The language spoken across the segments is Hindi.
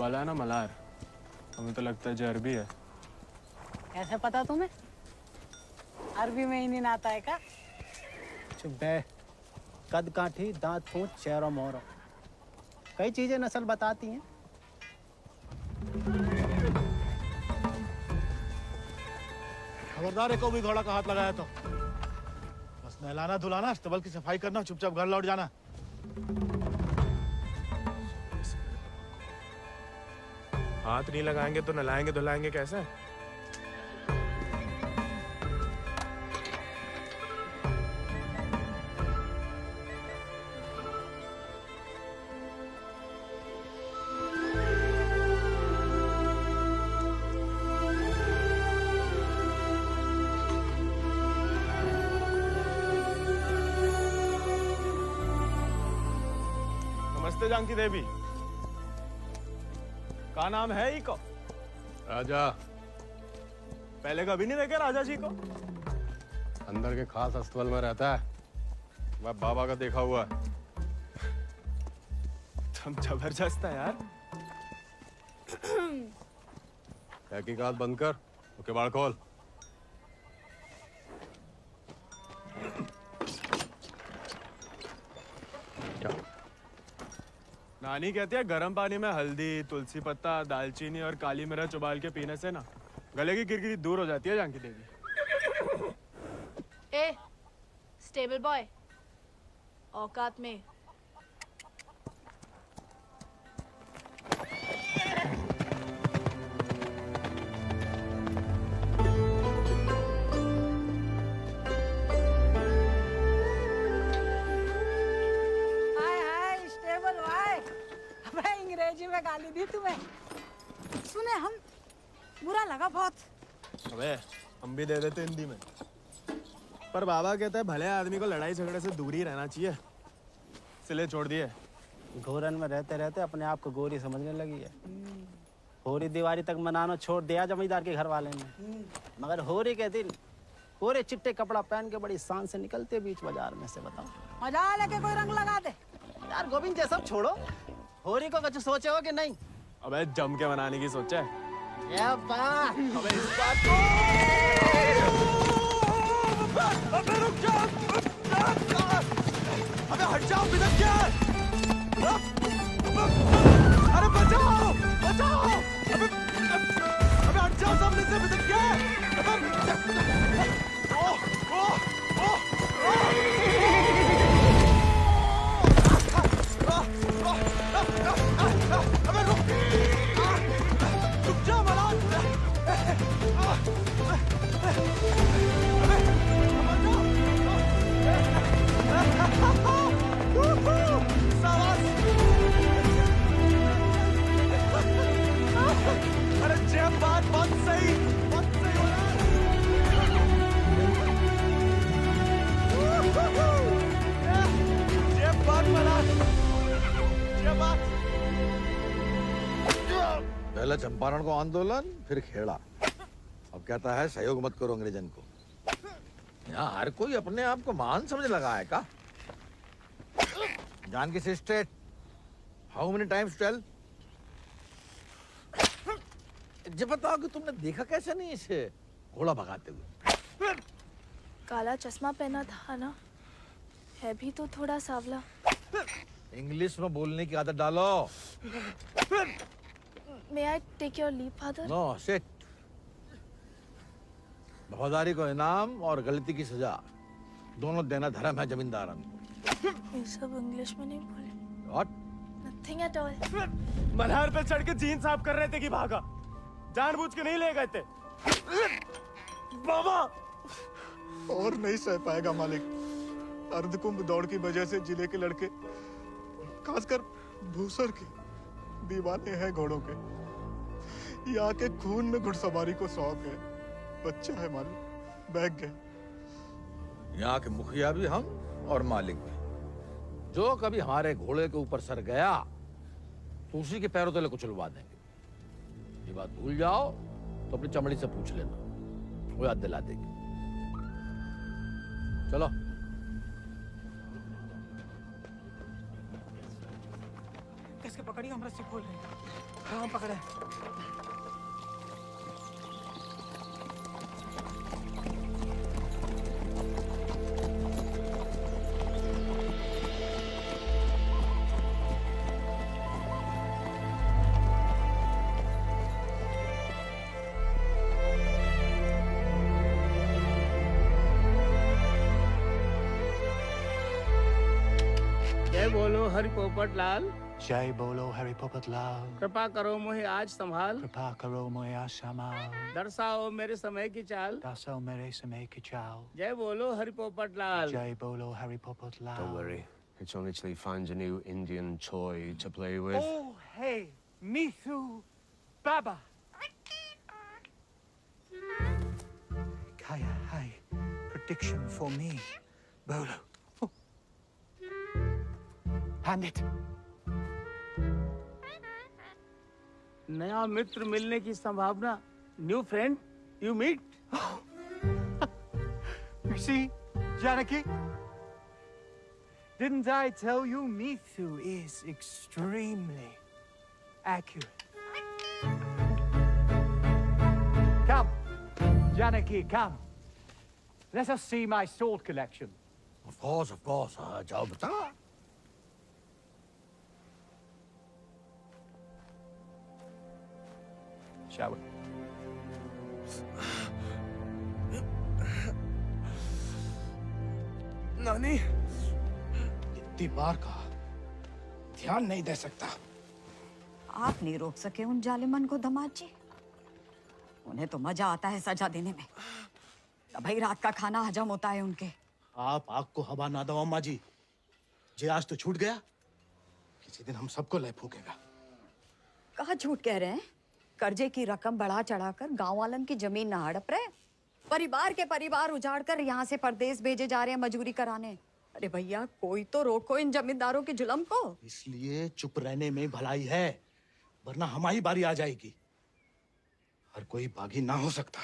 बाला है ना मलार, हमें तो लगता है जो अरबी है। कैसे पता तुम्हें? अरबी में ही नहीं आता है का? चुप बे। कद काठी, दांत पूंछ, चेहरा मोहरा, कई चीजें नस्ल बताती हैं। खबरदार, एको भी घोड़ा का हाथ लगाया तो बस नहलाना धुलाना, अस्तबल की सफाई करना, चुपचाप घर लौट जाना। हाथ नहीं लगाएंगे तो नहलाएंगे धुलाएंगे कैसे? नमस्ते जानकी देवी, का नाम है इको? राजा। पहले कभी नहीं देखे राजा जी को? अंदर के खास अस्तबल में रहता है, मैं बाबा का देखा हुआ है। तुम जबरदस्त है यार। तहकीकात बंद कर, तो किवाड़ खोल। क्या? नानी कहती है गर्म पानी में हल्दी, तुलसी पत्ता, दालचीनी और काली मिर्च उबाल के पीने से ना गले की किरकिरी दूर हो जाती है जानकी देवी। ए, स्टेबल बॉय, औकात में। अंग्रेजी में गाली दी तुम्हें, सुने हम, बुरा लगा बहुत। अबे हम भी दे देते हिंदी में, पर बाबा कहता है भले आदमी को लड़ाई झगड़े से दूर ही रहना चाहिए, इसलिए छोड़ दिए। घोरन में रहते रहते अपने आप को गोरी समझने लगी है। होरी दिवाली तक मनाना छोड़ दिया जमींदार के घर वाले ने, मगर होरी के दिन पूरे चिट्टे कपड़ा पहन के बड़ी शान से निकलते बीच बाजार में से। बताओ मजा लेके कोई रंग लगा दे। यार गोविंद, ये सब छोड़ो, होरी को कुछ सोचे हो कि नहीं? अबे जम के मनाने की सोचा है। अबे इस बात को अबे रुक जाओ, अबे हट जाओ, बिदक क्या? अरे बचाओ बचाओ, अबे हट जाओ सामने से, बिदक क्या? अबे रुक जा मलार, अरे जब बात बहुत सही जब बात मलार, जब बात। पहले चंपारण को आंदोलन, फिर खेड़ा, अब कहता है सहयोग मत करो अंग्रेजन को। यहाँ हर कोई अपने आप को महान समझ लगा है का? Janaki sister, how many times tell? जब बताओ कि तुमने देखा कैसे नहीं इसे घोड़ा भगाते हुए? काला चश्मा पहना था ना, है भी तो थोड़ा सावला। इंग्लिश में बोलने की आदत डालो। May I take your leave, father? No sit. वफादारी को इनाम और गलती की सजा दोनों देना धर्म है जमींदारन को। ये सब इंग्लिश में नहीं बोले। What? Nothing at all. Malhar पे चढ़ के जीन साफ कर रहे थे कि भागा, जानबूझ के नहीं ले गए थे। बाबा और नहीं सह पाएगा मालिक। अर्धकुंभ दौड़ की वजह से जिले के लड़के, खासकर भूसर के, दीवाने हैं घोड़ों के। यहाँ के खून में घुड़सवारी को शौक है। बच्चा है मालिक, बहक गए। यहाँ के मुखिया भी हम और मालिक भी। जो कभी हमारे घोड़े के ऊपर सर गया तो उसी के पैरों तले कुचलवा देंगे। ये बात भूल जाओ तो अपनी चमड़ी से पूछ लेना, वो याद दिला देगी। चलो। कैसे पकड़ी, हम रस्सी खोल रहे हैं। हाँ पकड़े। जय बोलो हरि पोपट लाल। जय बोलो हरि पोपट लाल। कृपा करो मुझे आज संभाल, कृपा करो मुझे आसमाल। दर्शाओ मेरे समय की चाल। दर्शाओ मेरे समय की चाल। जय बोलो हरि पोपट लाल। जय बोलो Hari Popat Lal. Don't worry. It's only till he finds a new Indian toy to play with. Oh, hey, Mithu Baba. Kaya, hi. Prediction for me. Bolo. Oh. Hand it. नया मित्र मिलने की संभावना। New friend you meet. You see, Janaki? Didn't I tell you Mithu is extremely accurate? Come, Janaki, come. Let us see my sword collection. Of course, जाओ बता। Shall we? नानी, इतनी बार कहा, ध्यान नहीं दे सकता। आप नहीं रोक सके उन जालिमन को दामाद जी। उन्हें तो मजा आता है सजा देने में। तभी रात का खाना हजम होता है उनके। आप आग को हवा ना दो अम्मा जी। जे आज तो छूट गया, किसी दिन हम सबको ले फूकेगा। कहाँ झूठ कह रहे हैं? कर्जे की रकम बढ़ा चढ़ाकर गांव वालन की जमीन न हड़प रहे। परिवार के परिवार उजाड़ कर यहाँ से परदेश भेजे जा रहे हैं मजूरी कराने। अरे भैया, कोई तो रोको इन जमींदारों के जुल्म को। इसलिए चुप रहने में भलाई है, वरना हमारी बारी आ जाएगी। हर कोई बागी ना हो सकता।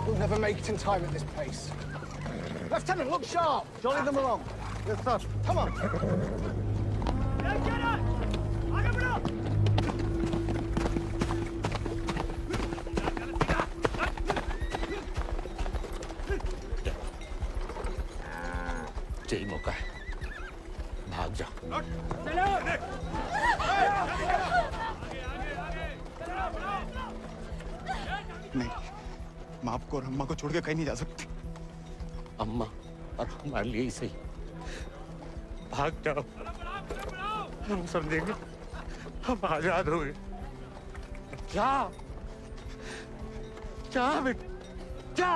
We'll never make it in time at this pace. Lieutenant, look sharp. Jolly them along. Yes, sir. Come on. यही मौका है, भाग जा। नहीं, मैं आपको और अम्मा को छोड़ के कहीं नहीं जा सकती। अम्मा और हमारे लिए ही सही, भाग जाओ। हम समझेंगे, हम आजाद हो गए। जा, जा बेटा, जा।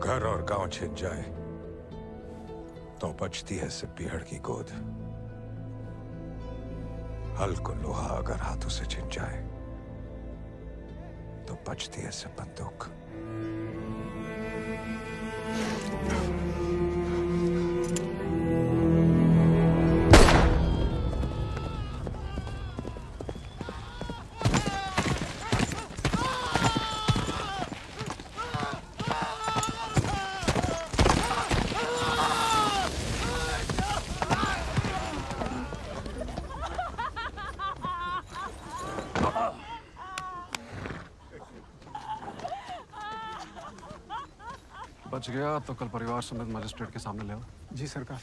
घर और गांव छिन जाए तो बचती है सिर्फ पीहड़ की गोद। हल को लोहा अगर हाथों से छिन जाए तो बचती है सिर्फ बंदूक। बच गया तो कल परिवार समेत मजिस्ट्रेट के सामने ले आओ। जी सरकार।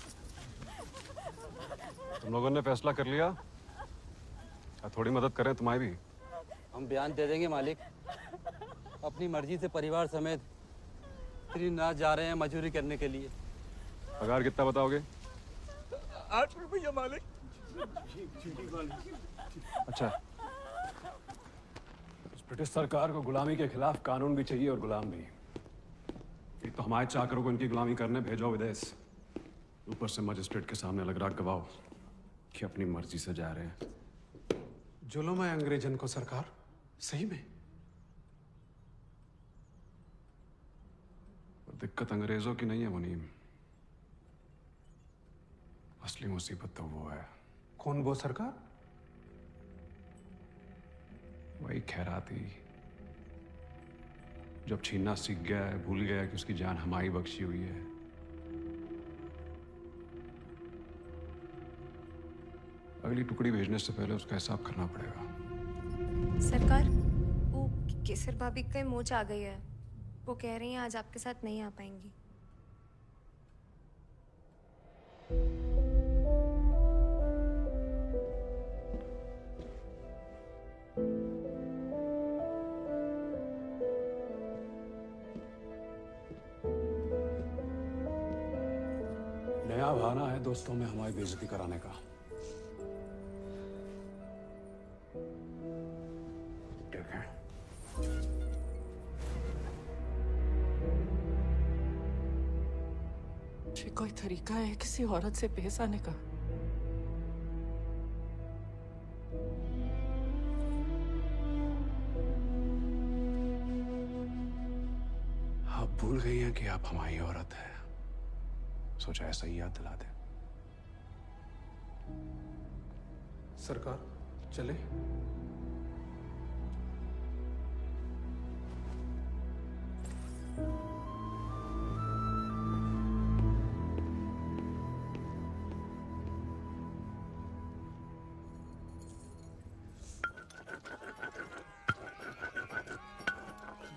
तुम लोगों ने फैसला कर लिया? या थोड़ी मदद करें तुम्हारी भी? हम बयान दे देंगे मालिक। अपनी मर्जी से परिवार समेत त्रिनाथ जा रहे हैं मजदूरी करने के लिए। पगार कितना बताओगे? 8 रुपया मालिक। अच्छा, इस ब्रिटिश सरकार को गुलामी के खिलाफ कानून भी चाहिए और गुलाम भी। एक तो हमारे चाकरों को इनकी गुलामी करने भेजो विदेश, ऊपर से मजिस्ट्रेट के सामने लग रहा गवाह कि अपनी मर्जी से जा रहे हैं। जुल्म है अंग्रेजन को सरकार, सही में। दिक्कत अंग्रेजों की नहीं है मुनीम, असली मुसीबत तो वो है। कौन वो सरकार? वही खैराती, जब छीनना सीख गया है, भूल गया कि उसकी जान हमारी बख्शी हुई है। अगली टुकड़ी भेजने से पहले उसका हिसाब करना पड़ेगा। सरकार, वो केसर भाभी का मोच आ गई है। वो कह रही हैं आज आपके साथ नहीं आ पाएंगी। नया बहाना है दोस्तों में हमारी बेइज्जती कराने का। ठीक है। ये कोई तरीका है किसी औरत से पेश आने का? आप भूल गई हैं कि आप हमारी औरत है। सोचा ऐसा ही याद दिला दे। सरकार चले?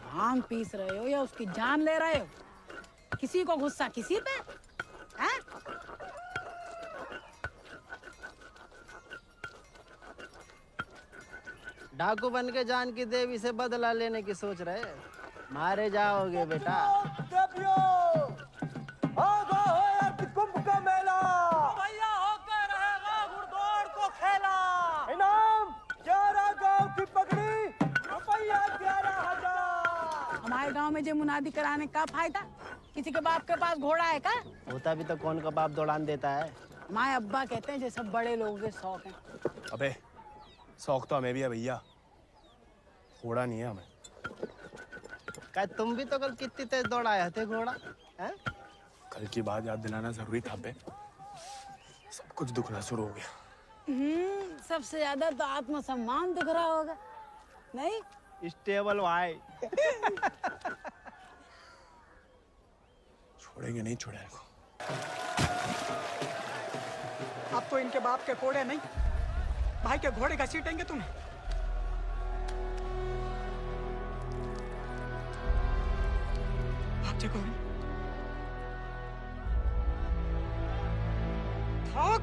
भांग पीस रहे हो या उसकी जान ले रहे हो? किसी को गुस्सा किसी पे? हैं? डाकू बन के जान की देवी से बदला लेने की सोच रहे? मारे जाओगे बेटा। कुंभ का मेला भैया होकर रहेगा घुड़दौड़ को खेला। इनाम 11 गांव की पगड़ी, रुपया 11,000। हमारे गांव में जो मुनादी कराने का फायदा? किसी के बाप के पास घोड़ा है का? होता भी तो कौन का बाप दौड़ान देता है। हमारे अब्बा कहते हैं जैसे बड़े लोगों के शौक हैं। अबे शौक तो हमें भी है भैया, घोड़ा नहीं है हमें। क्या तुम भी तो कल कितनी तेज दौड़ाए थे घोड़ा? हैं? कल की बात याद दिलाना जरूरी था बे। सब कुछ दुखना शुरू हो गया। सबसे ज्यादा तो आत्मसम्मान दुख रहा होगा, नहीं? स्टेबल भाई। छोड़ेंगे नहीं छोड़ेंगे। अब तो इनके बाप के कोड़े नहीं, भाई के घोड़े घसीटेंगे तुम्हें। भाग जाओ। भाग।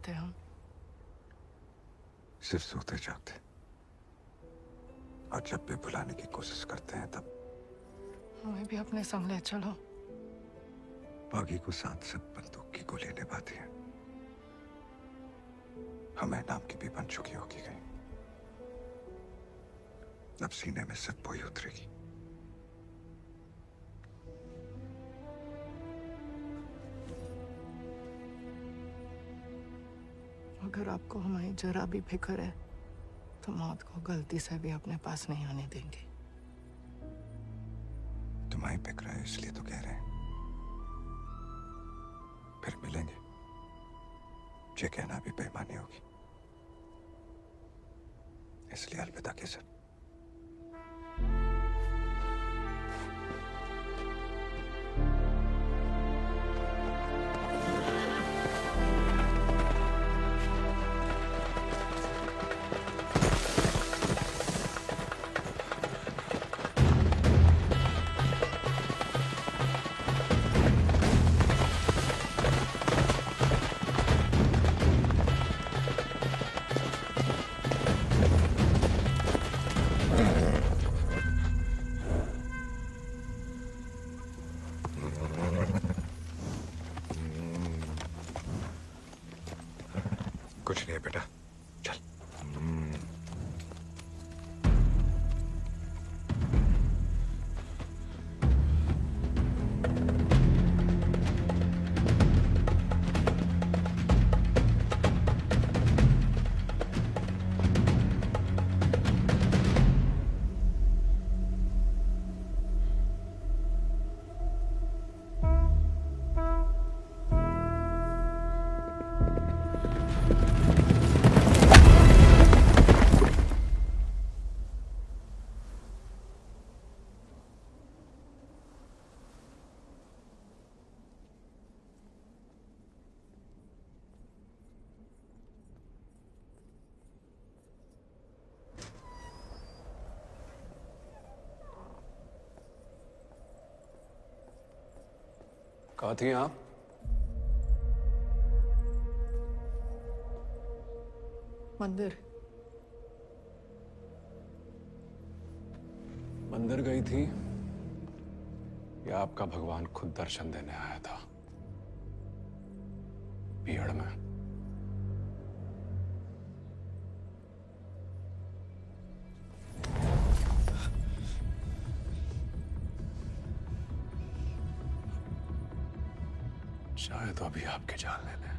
पाते हम। सिर्फ सोते जागते, और जब भी बुलाने की कोशिश करते हैं तब हमें भी अपने संग ले चलो। बागी को साथ साथ बंदूक की गोली निभाती है, हमें नाम की भी बन चुकी होगी कहीं। अब सीने में सिर्फ वही उतरेगी। अगर आपको हमारी जरा भी फिक्र है तो मौत को गलती से भी अपने पास नहीं आने देंगे। तुम्हारी फिक्र है इसलिए तो कह रहे हैं। फिर मिलेंगे, ये कहना भी बेईमानी होगी, इसलिए अलविदा केसर। कुछ नहीं है बेटा, चल। कहाँ थी आप? मंदिर। मंदिर गई थी या आपका भगवान खुद दर्शन देने आया था भीड़ में? शायद तो अभी आपकी जान ले लें,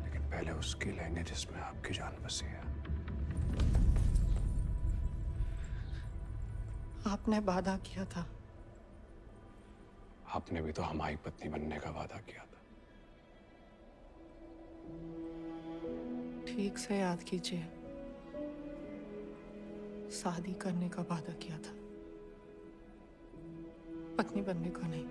लेकिन पहले उसकी लेंगे जिसमें आपकी जान बसी है। आपने वादा किया था। आपने भी तो हमारी पत्नी बनने का वादा किया था। ठीक से याद कीजिए, शादी करने का वादा किया था, पत्नी बनने का नहीं।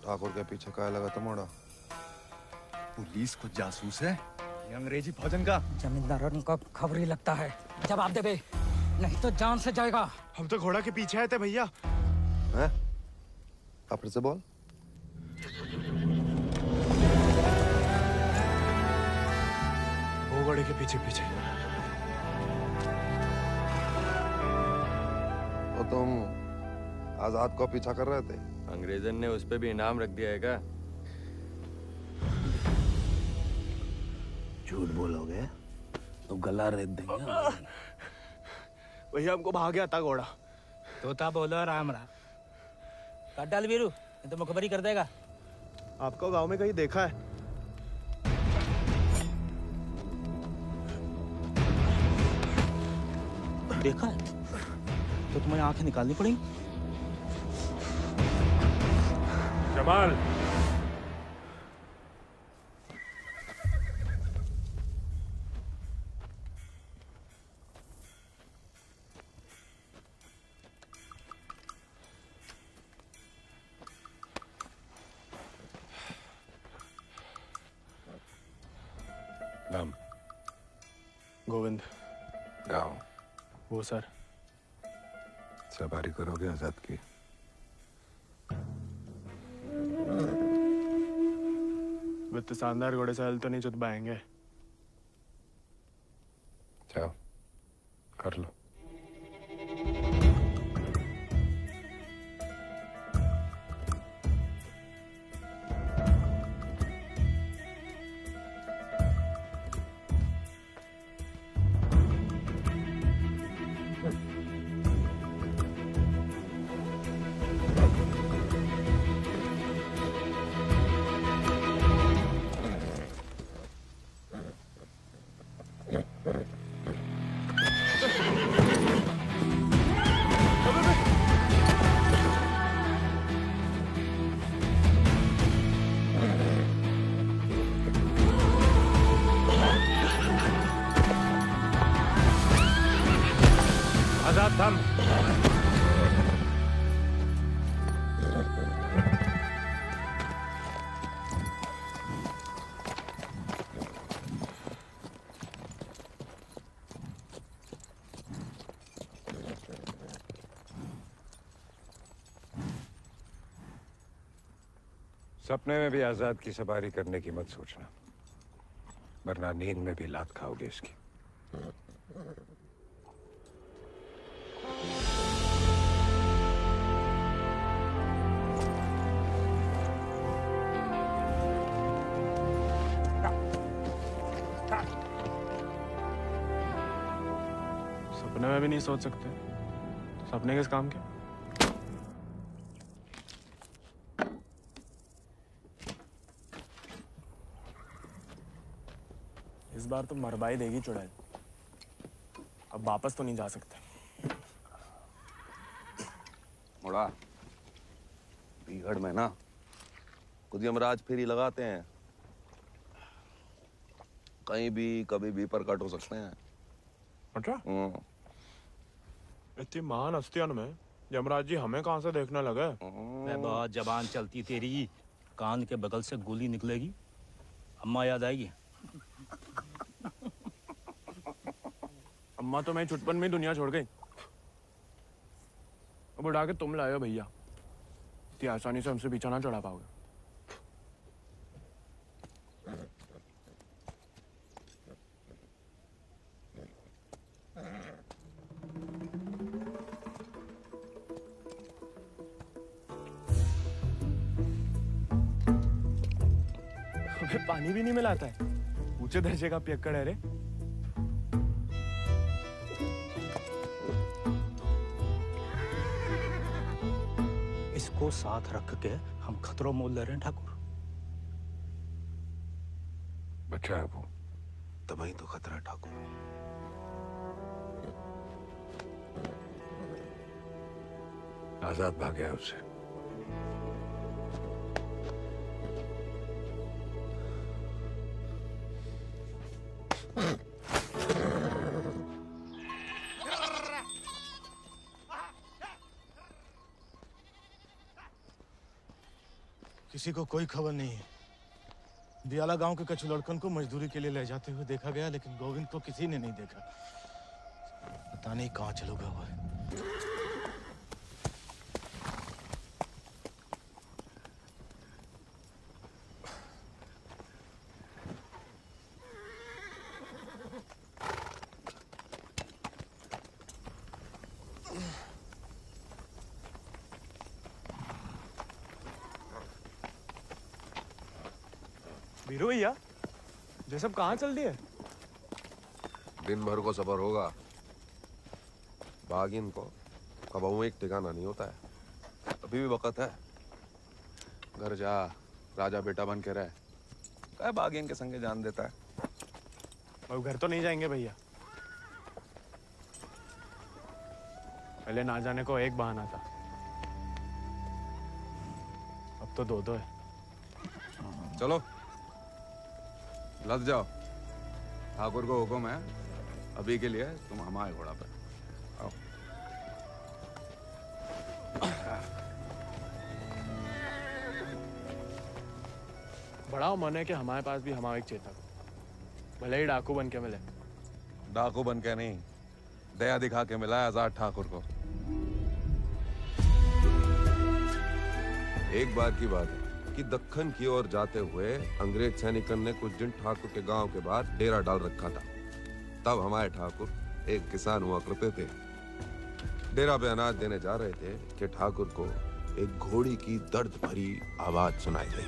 ठाकुर के पीछे क्या लगा था मोड़ा? पुलिस को जासूस है ये अंग्रेजी फौजन का। जमींदारों को खबर ही लगता है। जवाब दे बे, नहीं तो जान से जाएगा। हम तो घोड़ा के पीछे आए थे भैया। हैं? आप फिर से बोल। वो घोड़े के पीछे पीछे। तो तुम आजाद को पीछा कर रहे थे? अंग्रेजन ने उस पे भी इनाम रख दिया है क्या? झूठ बोलोगे तो गला रेत देंगे। भैया हमको भाग गया था घोड़ा। तोता बोलो राम राम। काट डाल वीरू, नहीं तो मुखबरी कर देगा। आपको गांव में कहीं देखा है? देखा है तो तुम्हें आंखें निकालनी पड़ेंगी। जमाल, नाम? गोविंद। गाँव? वो सर। सवारी करोगे आजाद की? वित्त शानदार घोड़े से हल तो नहीं चुत पाएंगे। जाओ कर लो। आजाद थम। सपने में भी आजाद की सवारी करने की मत सोचना, वरना नींद में भी लात खाओगे इसकी। सपने में भी नहीं सोच सकते, सपने किस काम के? इस बार तो मरवाई देगी चुड़ैल, अब वापस तो नहीं जा सकते। मुड़ा बीहड़ में ना खुद यमराज फेरी लगाते हैं, कहीं भी कभी भी प्रकट हो सकते हैं। अच्छा? इतनी महान हस्तियों में यमराज जी हमें कहाँ से देखने लगे? मैं बहुत जबान चलती तेरी, कान के बगल से गोली निकलेगी, अम्मा याद आएगी। अम्मा तो मैं छुटपन में ही दुनिया छोड़ गई, अब उड़ा के तुम लाए हो भैया, इतनी आसानी से हमसे पीछा ना चढ़ा पाओगे। हमें पानी भी नहीं मिलाता है, ऊंचे दर्जे का पियक्कड़ है रे। इसको साथ रख के हम खतरों मोल ले रहे हैं ठाकुर। बच्चा है वो, तभी तो खतरा है ठाकुर। आजाद भाग गया उससे। किसी को कोई खबर नहीं है। दियाला गांव के कछु लड़कन को मजदूरी के लिए ले जाते हुए देखा गया, लेकिन गोविंद को किसी ने नहीं देखा। पता नहीं कहाँ चलो गया हुआ है। वीरू भैया, ये सब कहाँ चल दिए? दिन भर को सफर होगा, बागिन को कबहू एक ठिकाना नहीं होता है। अभी भी वक्त है, घर जा, राजा बेटा बन के रहे। क्या बागिन के संगे जान देता है। अब घर तो नहीं जाएंगे भैया, पहले ना जाने को एक बहाना था, अब तो दो है। चलो लद जाओ, ठाकुर को हुक्म है, अभी के लिए तुम हमारे घोड़ा पर आओ। बड़ा मन है कि हमारे पास भी हमारा एक चेतक, भले ही डाकू बन के मिले। डाकू बन के नहीं, दया दिखा के मिला है आजाद ठाकुर को। एक बार की बात है कि दक्कन की ओर जाते हुए अंग्रेज सैनिकों ने कुछ दिन ठाकुर के गांव के बाहर डेरा डाल रखा था। तब हमारे ठाकुर एक किसान हुआ करते थे। डेरा पे अनाज देने जा रहे थे कि ठाकुर को एक घोड़ी की दर्द भरी आवाज सुनाई दी।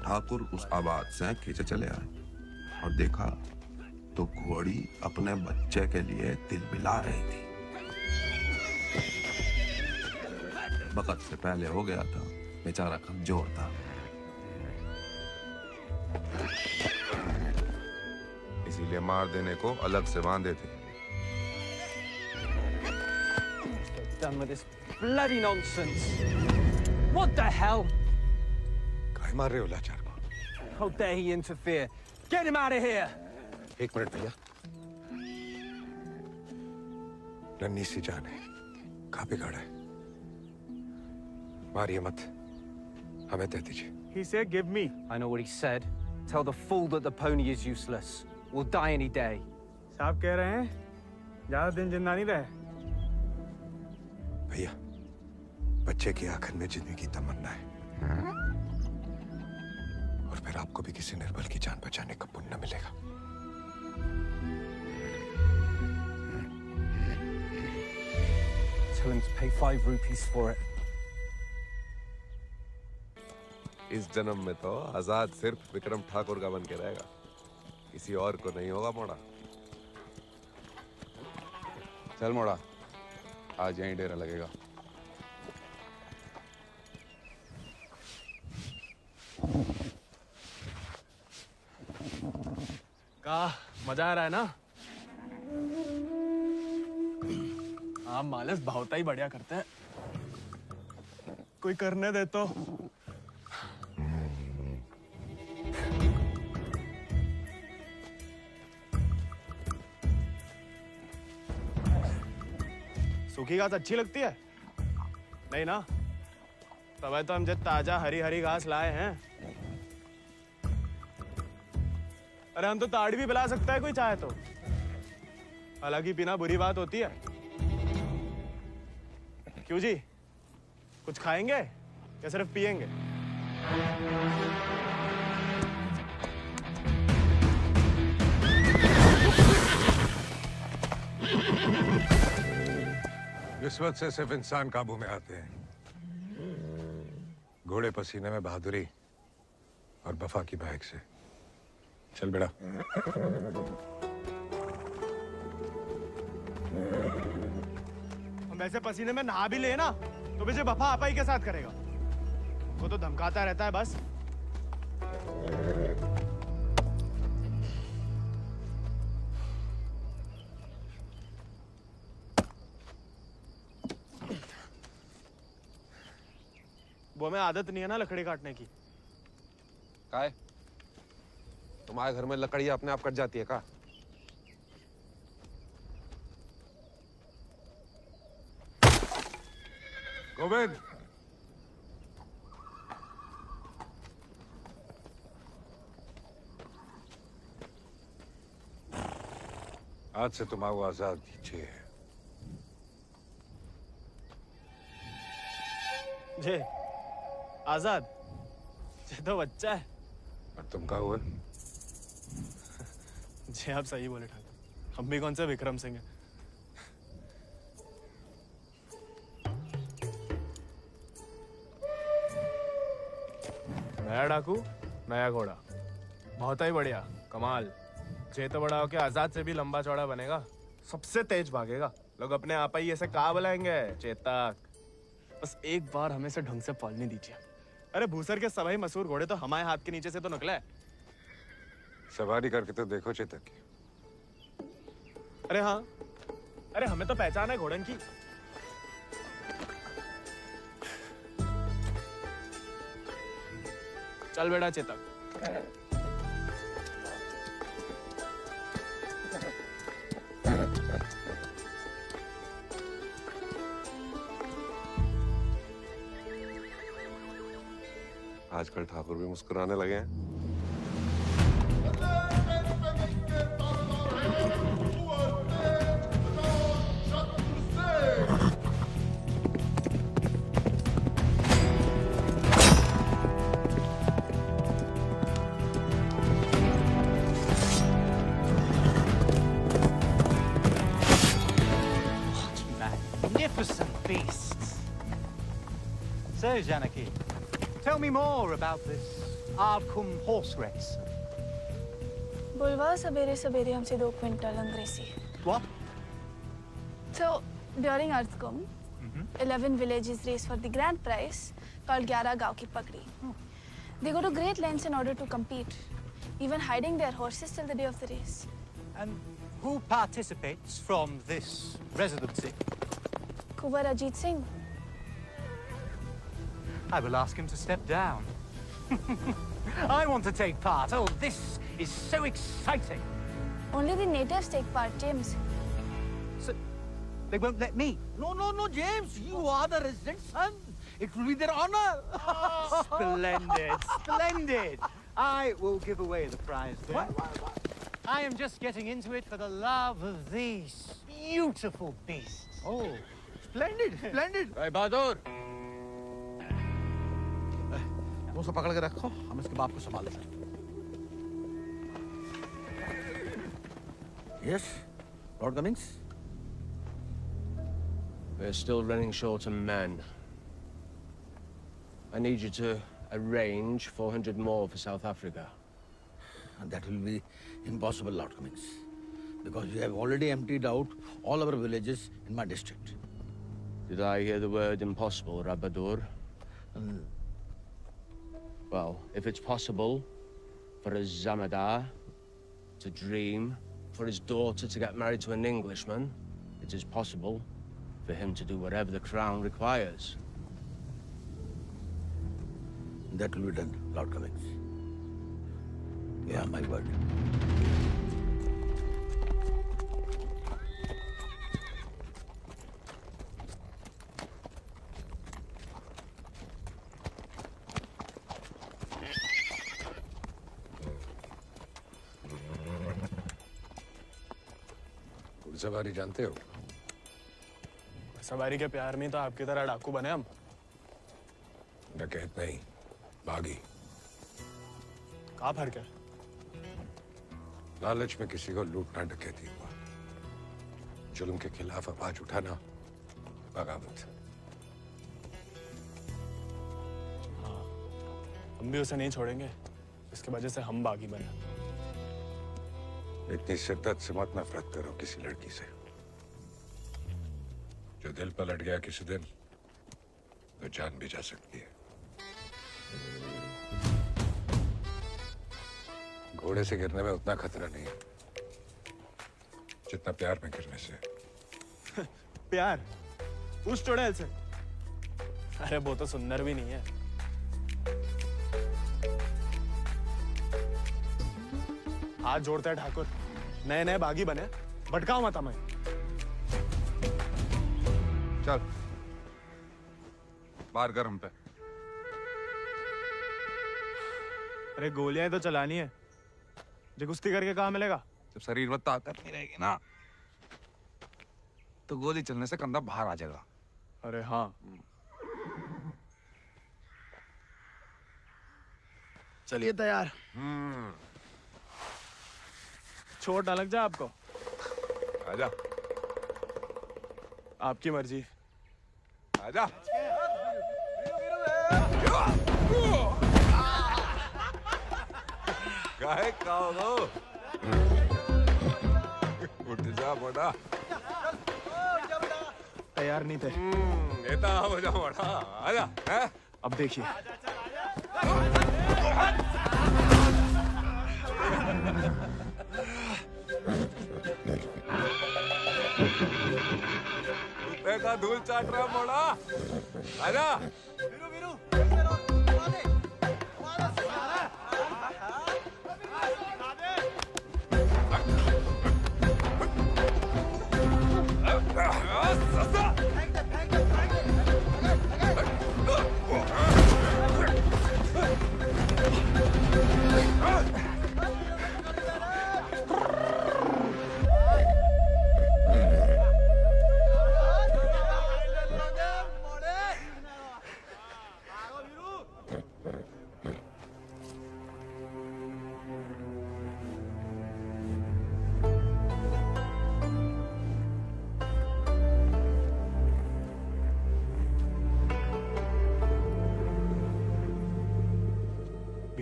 ठाकुर उस आवाज से खींचे चले आए और देखा तो घोड़ी अपने बच्चे के लिए तिलमिला रही थी। वक्त से पहले हो गया था, बेचारा कमजोर था। इसीलिए मार देने को अलग से बांधे थे। Done with this bloody nonsense. What the hell? काहे मार रहे हो लाचार को? How dare he interfere? Get him out of here! एक मिनट भैया। नन्ही सी जान है, कहाँ पे खड़ा है? मारिए मत, हमें दे दीजिए। He said, "Give me." I know what he said. Tell the fool that the pony is useless. We'll die any day. साहब कह रहे हैं, ज्यादा दिन जिंदा नहीं रहे। भैया, बच्चे की आंखन में जीने की तमन्ना है। और फिर आपको भी किसी निर्बल की जान बचाने का पुण्य मिलेगा। Tell him to pay 5 rupees for it. इस जन्म में तो आजाद सिर्फ विक्रम ठाकुर का बन के रहेगा, किसी और को नहीं होगा मोड़ा। चल मोड़ा, आज यहीं डेरा लगेगा। का मजा आ रहा है ना? आप मालस भावता ही बढ़िया करते हैं। कोई करने दे तो। सूखी घास अच्छी लगती है? नहीं ना? तब तो हम जब ताजा हरी हरी घास लाए हैं। अरे हम तो ताड़ी भी पिला सकता है कोई चाहे तो। हालांकि पीना बुरी बात होती है। क्यों जी? कुछ खाएंगे या सिर्फ पिएंगे? रिश्वत से सिर्फ इंसान काबू में आते हैं। घोड़े पसीने में बहादुरी और वफा की महक से। चल बेटा। हम वैसे पसीने में नहा भी ले ना तो भी वफा आपा ही के साथ करेगा। वो तो धमकाता रहता है बस। वो हमें आदत नहीं है ना लकड़ी काटने की। काय? तुम्हारे घर में लकड़ी अपने आप कट जाती है का? गोविंद, आज से तुम आओ आजाद दीजिए। जे आजाद, ये तो बच्चा है। और तुम कहा हुआ? जी आप सही बोले ठाकुर, हम भी कौन से विक्रम सिंह हैं। नया डाकू, नया घोड़ा, बहुत ही बढ़िया, कमाल। जे तो बड़ा होके आजाद से भी लंबा चौड़ा बनेगा, सबसे तेज भागेगा। लोग अपने आप ही ऐसे कहा बुलाएंगे, चेतक। बस एक बार हमें से ढंग से पालने दीजिए। अरे भूसर के सभी मशहूर घोड़े तो हमारे हाथ के नीचे से तो निकले। सवारी करके तो देखो चेतक की। अरे हाँ, अरे हमें तो पहचान है घोड़न की। चल बेटा चेतक। आजकल ठाकुर भी मुस्कुराने लगे हैं। Magnificent beasts. So, Janaki, tell me more about this Ardcumbe horse race. बुलवा सवेरे सवेरे हमसे 2 क्विंटल अंग्रेजी. What? So, during Ardcumbe, 11 villages race for the grand prize called 11 गांव की पगड़ी. They go to great lengths in order to compete, even hiding their horses till the day of the race. And who participates from this residency? Kuwar Ajit Singh. I will ask him to step down. I want to take part. Oh, this is so exciting. Only the natives take part, James. So, they won't let me? No, James. You are the resident son. It will be their honor. Splendid. I will give away the prize then. What? I am just getting into it for the love of these beautiful beasts. Oh, splendid. भाई बहादुर, मुझसे पकड़ के रखो, हम इसके बाप को संभाल लेंगे। Yes, Lord Cummings? We're still running short on men. I need you to arrange 400 more for South Africa. And that will be impossible, Lord Cummings, because you have already emptied out all our villages in my district. Did I hear the word impossible, Rabadur? Well, if it's possible for a Zamadar to dream, for his daughter to get married to an Englishman, it is possible for him to do whatever the crown requires. That will be done, Lord Cummings. You have my word. घुड़सवारी जानते हो? सवारी के प्यार में तो आपकी तरह डाकू बने हम। डकैत नहीं, बागी। कहाँ फर्क है? लालच में किसी को लूटना डकैती हुआ। जुल्म के खिलाफ आवाज उठाना बगावत। हाँ, हम भी उसे नहीं छोड़ेंगे, इसकी वजह से हम बागी बने। इतनी शिद्दत से मत नफरत करो किसी लड़की से। जो दिल पलट गया किसी दिन, तो जान भी जा सकती है। घोड़े से गिरने में उतना खतरा नहीं है जितना प्यार में गिरने से। प्यार? उस चुड़ैल से? अरे वो तो सुंदर भी नहीं है। हाथ जोड़ते हैं ठाकुर, नए नए बागी बने, भटकाओ मत हमें। चल बाहर कर हम पे। अरे गोलियां तो चलानी है, जो कुश्ती करके कहाँ मिलेगा? जब शरीर में ताकत नहीं रहेगी ना, तो गोली चलने से कंधा बाहर आ जाएगा। अरे हाँ, चलिए तैयार। चोट ना लग जाए आपको। आजा। आपकी मर्जी। आजा। काहे खाओ? उठ जा बड़ा। तैयार नहीं थे। नेता हो जा बड़ा। आजा। हैं? अब देखिए। कुत्ते का धूल चाट रहा बड़ा। आजा।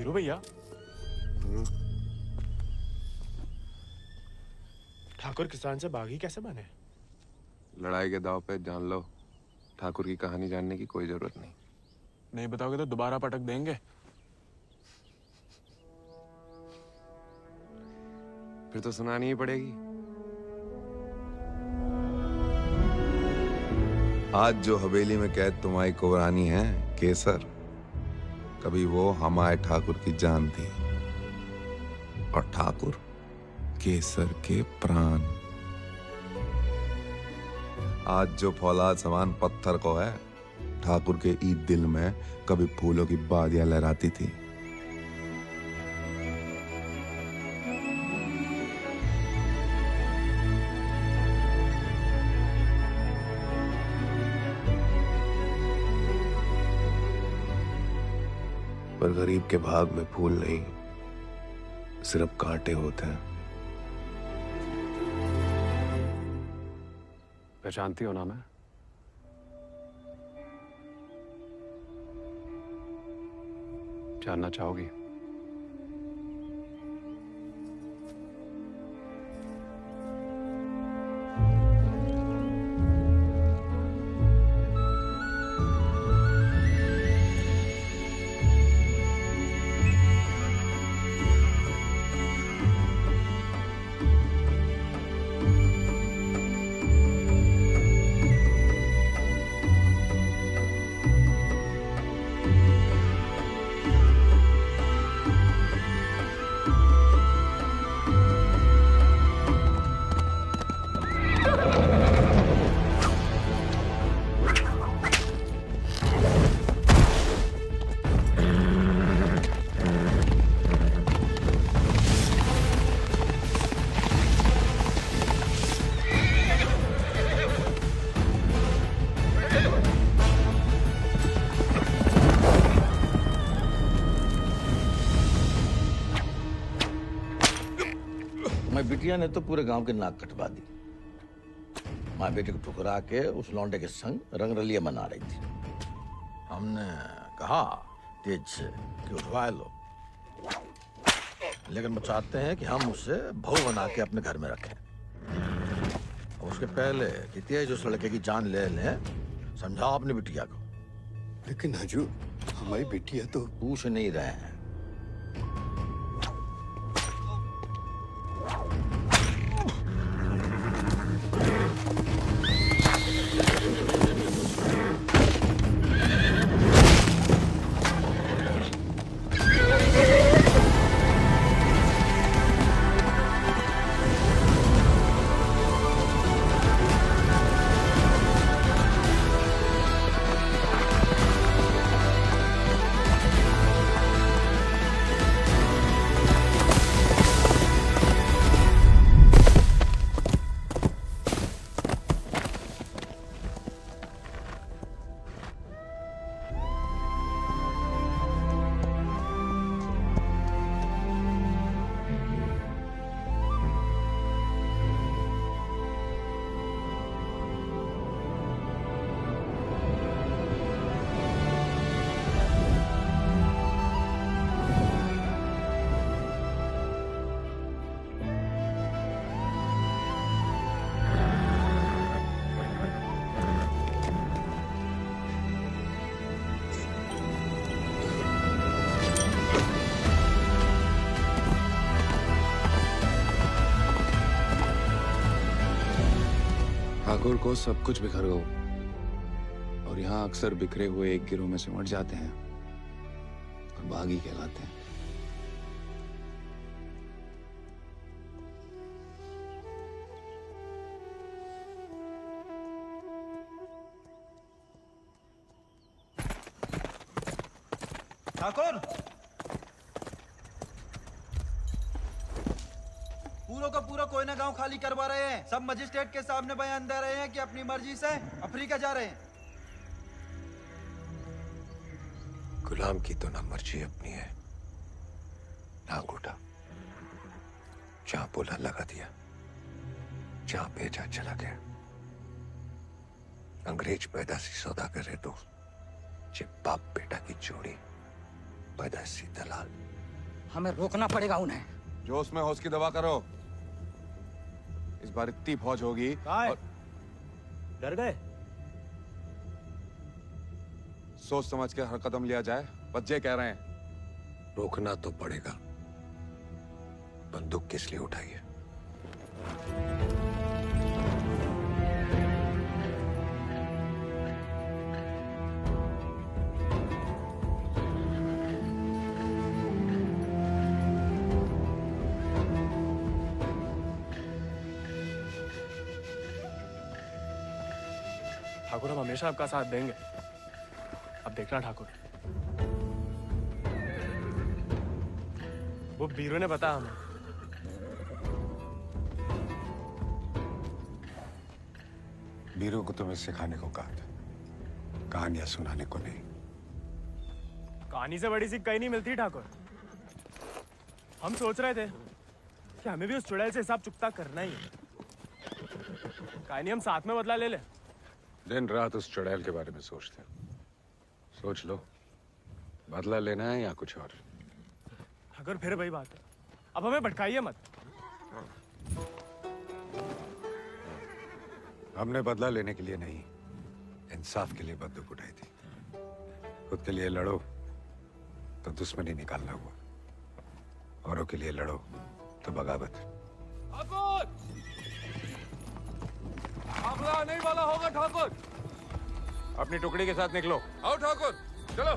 वीरू भैया, ठाकुर किसान से बागी कैसे बने? लड़ाई के दाव पे जान लो, ठाकुर की कहानी जानने की कोई जरूरत नहीं। नहीं बताओगे तो दोबारा पटक देंगे। फिर तो सुनानी ही पड़ेगी। आज जो हवेली में कैद तुम्हारी कुबरानी है केसर, कभी वो हमारे ठाकुर की जान थी, और ठाकुर केसर के प्राण। आज जो फौलाद समान पत्थर को है, ठाकुर के ईद दिल में कभी फूलों की बादियां लहराती थी। पर गरीब के भाग में फूल नहीं, सिर्फ कांटे होते हैं। पहचानती हो ना मैं? जानना चाहोगी? बिटिया ने तो पूरे गांव के नाक कटवा दी। माँ बेटे को ठुकरा के उस लौंडे के संग रंगरलिया मना रही थी। हमने कहा तेज से कि उठवा लो, लेकिन वो चाहते हैं कि हम उसे बहू बना के अपने घर में रखें। और उसके पहले कि तेज उस लड़के की जान ले लें, समझाओ अपनी बिटिया को। लेकिन हजूर, हमारी बिटिया तो पूछ नहीं रहे हैं। ठाकुर को सब कुछ बिखर गया, और यहाँ अक्सर बिखरे हुए एक गिरोह में सिमट जाते हैं और बागी कहलाते हैं। ठाकुर, पूरा का पूरा कोयना गांव खाली करवा रहे हैं। सब मजिस्ट्रेट के सामने बयान दे रहे हैं कि अपनी मर्जी से अफ्रीका जा रहे हैं। गुलाम की तो ना मर्जी अपनी है ना अंगूठा। जहां बोला लगा दिया, जहां भेजा चला गया। अंग्रेज पैदा सी सौदा करे तो ये बाप बेटा की जोड़ी पैदाइशी दलाल। हमें रोकना पड़ेगा उन्हें। जोश में होश की दवा करो। इस बार इतनी फौज होगी और... डर गए? सोच समझ के हर कदम लिया जाए, बच्चे कह रहे हैं। रोकना तो पड़ेगा। बंदूक किस लिए उठाई है? ठाकुर, हम हमेशा आपका साथ देंगे। अब देखना ठाकुर, वो बीरू ने बताया हमें। बीरू को तुम्हें सिखाने को कहा था, कहानियां सुनाने को नहीं। कहानी से बड़ी सी कहीं नहीं मिलती ठाकुर। हम सोच रहे थे कि हमें भी उस चुड़ैल से हिसाब चुकता करना ही है। कहानी हम साथ में बदला ले ले। दिन रात उस चुड़ैल के बारे में सोचते हो। सोच लो, बदला लेना है या कुछ और। अगर फिर वही बात है, अब हमें भटकाइए मत। हमने बदला लेने के लिए नहीं, इंसाफ के लिए बंदूक उठाई थी। खुद के लिए लड़ो तो दुश्मनी निकालना हुआ, औरों के लिए लड़ो तो बगावत। हमला नहीं वाला होगा ठाकुर। अपनी टुकड़ी के साथ निकलो। आओ ठाकुर, चलो।